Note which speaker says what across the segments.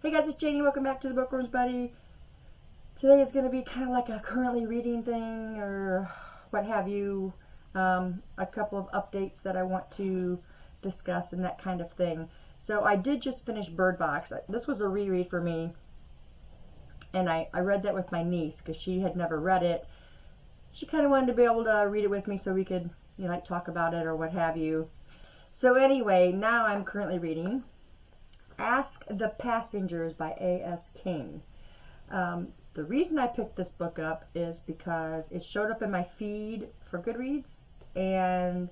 Speaker 1: Hey guys, it's Janie. Welcome back to the Bookworms Buddy. Today is going to be kind of like a currently reading thing or what have you. A couple of updates that I want to discuss and that kind of thing. So I did just finish Bird Box. This was a reread for me. And I read that with my niece because she had never read it. She kind of wanted to be able to read it with me so we could, like talk about it or what have you. So anyway, now I'm currently reading Ask the Passengers by A.S. King. The reason I picked this book up is because it showed up in my feed for Goodreads, and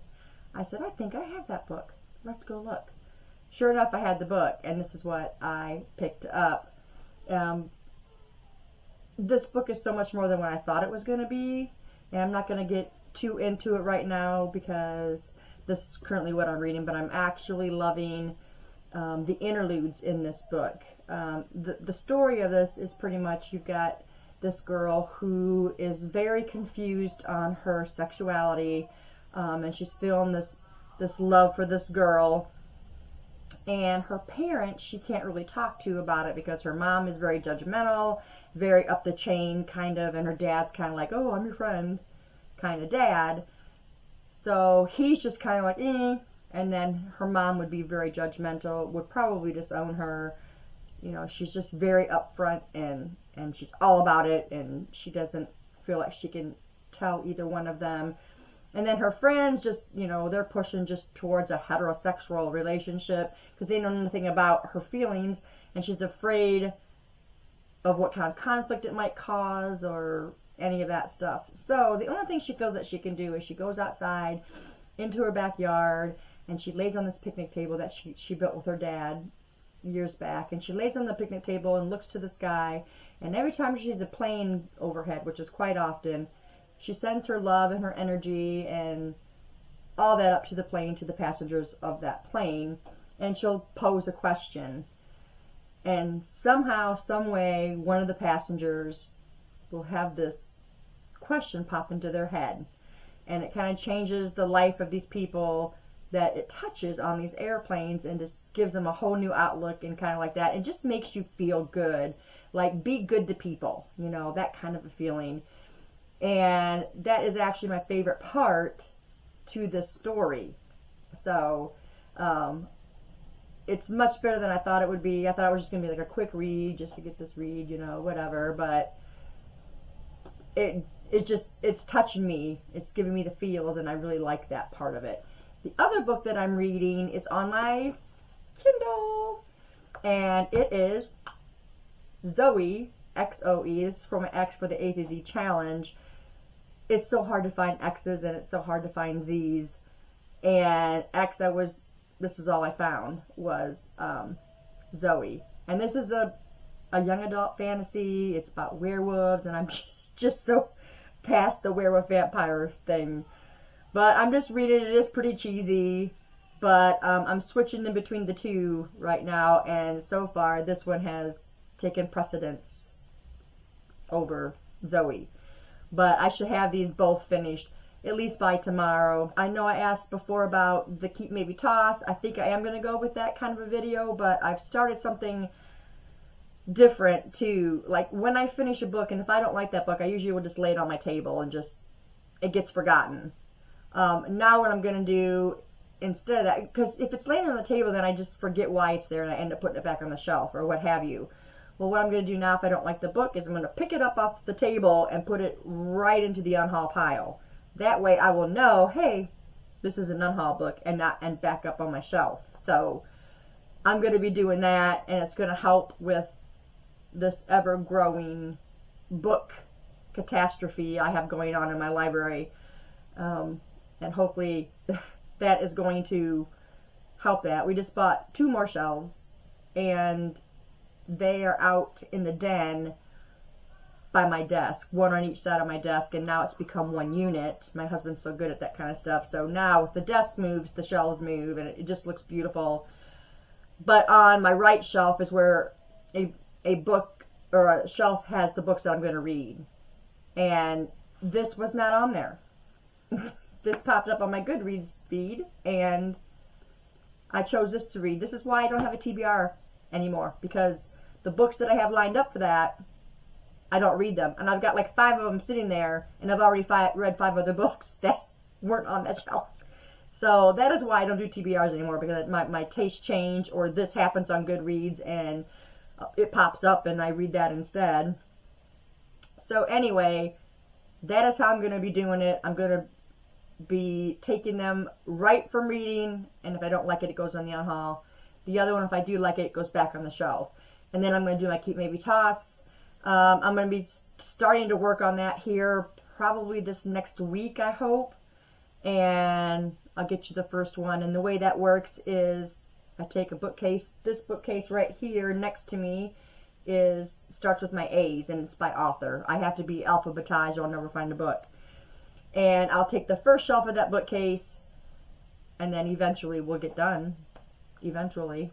Speaker 1: I said, I think I have that book. Let's go look. Sure enough, I had the book, and this is what I picked up. This book is so much more than what I thought it was going to be, and I'm not going to get too into it right now because this is currently what I'm reading, but I'm actually loving the interludes in this book. The story of this is pretty much you've got this girl who is very confused on her sexuality, and she's feeling this love for this girl, and her parents she can't really talk to about it because her mom is very judgmental, very up the chain kind of, and her dad's kind of like, oh, I'm your friend kind of dad. So he's just kind of like, and then her mom would be very judgmental, would probably disown her. She's just very upfront and she's all about it, and she doesn't feel like she can tell either one of them. And then her friends just, they're pushing just towards a heterosexual relationship because they know nothing about her feelings, and she's afraid of what kind of conflict it might cause or any of that stuff. So the only thing she feels that she can do is she goes outside into her backyard, and she lays on this picnic table that she built with her dad years back, and she lays on the picnic table and looks to the sky, and every time she sees a plane overhead, which is quite often, she sends her love and her energy and all that up to the plane, to the passengers of that plane, and she'll pose a question, and somehow, some way, one of the passengers will have this question pop into their head, and it kind of changes the life of these people that it touches on these airplanes, and just gives them a whole new outlook and kind of like that. It just makes you feel good, like be good to people, that kind of a feeling. And that is actually my favorite part to this story. So it's much better than I thought it would be. I thought it was just going to be like a quick read just to get this read, whatever, but it's touching me. It's giving me the feels, and I really like that part of it. The other book that I'm reading is on my Kindle, and it is Zoe, X-O-E. This is for my X for the A to Z challenge. It's so hard to find X's, and it's so hard to find Z's. And X, this is all I found, was Zoe. And this is a young adult fantasy. It's about werewolves, and I'm just so past the werewolf vampire thing. But I'm just reading it. It is pretty cheesy, but I'm switching in between the two right now, and so far this one has taken precedence over Zoe. But I should have these both finished at least by tomorrow. I know I asked before about the Keep Maybe Toss. I think I am going to go with that kind of a video, but I've started something different too. Like when I finish a book, and if I don't like that book, I usually will just lay it on my table and just, it gets forgotten. Now what I'm going to do instead of that, because if it's laying on the table, then I just forget why it's there and I end up putting it back on the shelf or what have you. Well, what I'm going to do now if I don't like the book is I'm going to pick it up off the table and put it right into the unhaul pile. That way I will know, hey, this is an unhaul book, and back up on my shelf. So I'm going to be doing that, and it's going to help with this ever-growing book catastrophe I have going on in my library. And hopefully that is going to help that. We just bought 2 more shelves, and they are out in the den by my desk, one on each side of my desk, and now it's become one unit. My husband's so good at that kind of stuff. So now if the desk moves, the shelves move, and it just looks beautiful. But on my right shelf is where a book or a shelf has the books that I'm going to read. And this was not on there. This popped up on my Goodreads feed, and I chose this to read. This is why I don't have a TBR anymore, because the books that I have lined up for that, I don't read them. And I've got like 5 of them sitting there, and I've already read 5 other books that weren't on that shelf. So that is why I don't do TBRs anymore, because my tastes change, or this happens on Goodreads and it pops up and I read that instead. So anyway, that is how I'm going to be doing it. I'm going to be taking them right from reading, and if I don't like it, it goes on the unhaul. The other one, if I do like it, it goes back on the shelf. And then I'm going to do my Keep Maybe Toss. I'm going to be starting to work on that here probably this next week, I hope. And I'll get you the first one. And the way that works is I take a bookcase. This bookcase right here next to me starts with my A's, and it's by author. I have to be alphabetized or I'll never find a book. And I'll take the first shelf of that bookcase, and then eventually we'll get done. Eventually.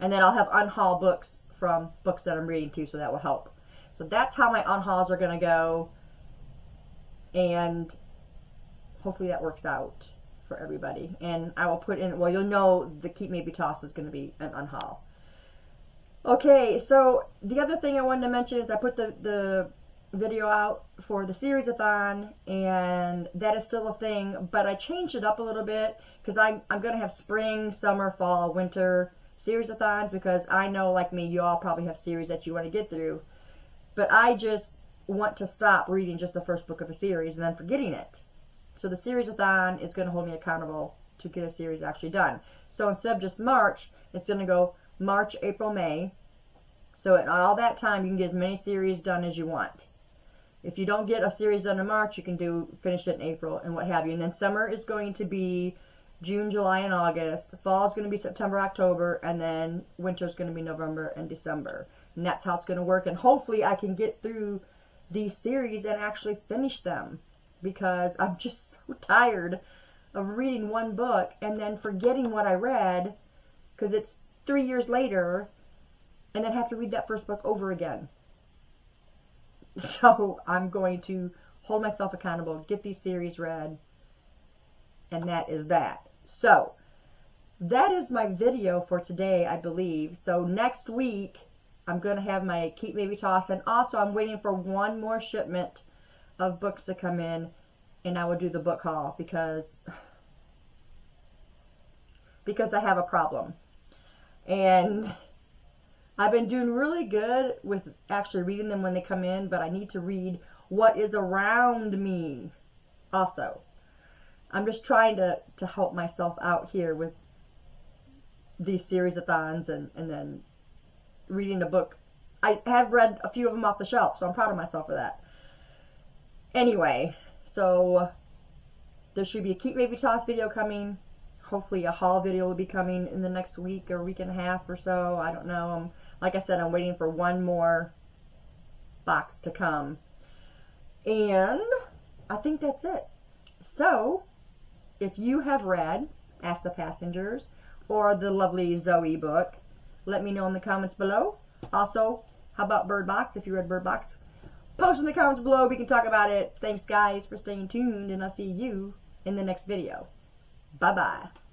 Speaker 1: And then I'll have unhaul books from books that I'm reading too, so that will help. So that's how my unhauls are going to go. And hopefully that works out for everybody. And I will put in, well, you'll know the Keep Maybe Toss is going to be an unhaul. Okay, so the other thing I wanted to mention is I put the video out for the series-a-thon, and that is still a thing, but I changed it up a little bit because I'm going to have spring, summer, fall, winter series-a-thons, because I know, like me, you all probably have series that you want to get through, but I just want to stop reading just the first book of a series and then forgetting it. So the series-a-thon is going to hold me accountable to get a series actually done. So instead of just March, it's going to go March, April, May. So in all that time, you can get as many series done as you want. If you don't get a series done in March, you can finish it in April and what have you. And then summer is going to be June, July, and August. Fall is going to be September, October, and then winter is going to be November and December. And that's how it's going to work. And hopefully I can get through these series and actually finish them, because I'm just so tired of reading one book and then forgetting what I read because it's 3 years later, and then have to read that first book over again. So I'm going to hold myself accountable, get these series read, and that is that. So that is my video for today, I believe. So next week I'm going to have my Keep Maybe Toss, and also I'm waiting for one more shipment of books to come in, and I will do the book haul because I have a problem. And I've been doing really good with actually reading them when they come in, but I need to read what is around me also. I'm just trying to help myself out here with these series-a-thons and then reading the book. I have read a few of them off the shelf, so I'm proud of myself for that. Anyway, so there should be a Keep Maybe Toss video coming. Hopefully a haul video will be coming in the next week or week and a half or so. I don't know. Like I said, I'm waiting for one more box to come. And I think that's it. So, if you have read Ask the Passengers or the lovely Zoe book, let me know in the comments below. Also, how about Bird Box? If you read Bird Box, post in the comments below. We can talk about it. Thanks, guys, for staying tuned, and I'll see you in the next video. Bye-bye.